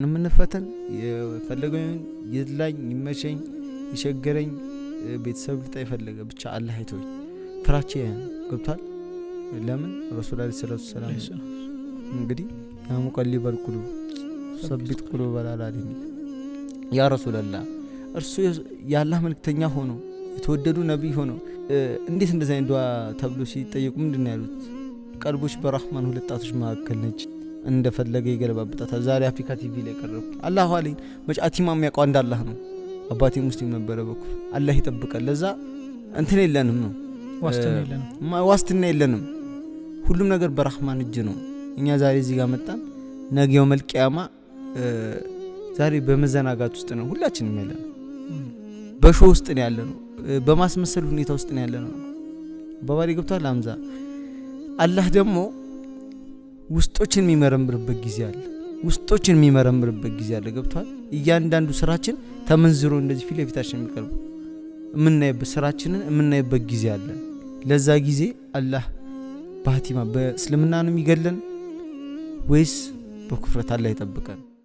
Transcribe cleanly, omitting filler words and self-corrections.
ምንፈተን የፈለገውን ይድላኝ ይመቸኝ ይሸገረኝ ቤተሰብ ልጣይ ፈለገ ብቻ አላህ አይቶኝ ፍራቼ ገብቷል። ለምን ረሱላህ ሰለላሁ ዐለይሂ ወሰለም እንግዲህ ያ ሙቀሊበል ቁሉብ ሰቢት ቁሉብ አላላዲኒ ያ ረሱላህ እርሱ ያላህ መልክተኛ ሆኖ የተወደዱ ነብይ ሆኖ እንዴት እንደዛ እንደዋ ተብሎ ሲጠየቁ ምንድነው ያሉት? ቀልቦች በረህማን ሁለት ጣቶች መካከል ነች እንደፈለገ ይገለባብጣታል። ዛሬ አፍሪካ ቲቪ ላይ ቀረብኩ። አላህ አለኝ መጫቲማም ያውቀው አንድ አላህ ነው። አባቴ ሙስሊም ነበረ በኩል አላህ ይጠብቃል። ለዛ እንትን የለንም ነው ዋስትና የለንም። ሁሉም ነገር በረህማን እጅ ነው። እኛ ዛሬ እዚህ ጋር መጣን፣ ነገው መልቂያማ ዛሬ በመዘናጋት ውስጥ ነው ሁላችንም ያለነው። በሾ ውስጥ ነው ያለነው። በማስመሰል ሁኔታ ውስጥ ነው ያለነው። በባሪ ገብቷል አምዛ አላህ ደግሞ ውስጦችን የሚመረምርበት ጊዜ አለ። ውስጦችን የሚመረምርበት ጊዜ አለ። ገብቷል። እያንዳንዱ ስራችን ተመንዝሮ እንደዚህ ፊት ለፊታችን የሚቀርብ የምናይበት ስራችንን የምናይበት ጊዜ አለ። ለዛ ጊዜ አላህ በሀቲማ በእስልምና ነው የሚገለን ወይስ በኩፍረት? አላህ ይጠብቀን።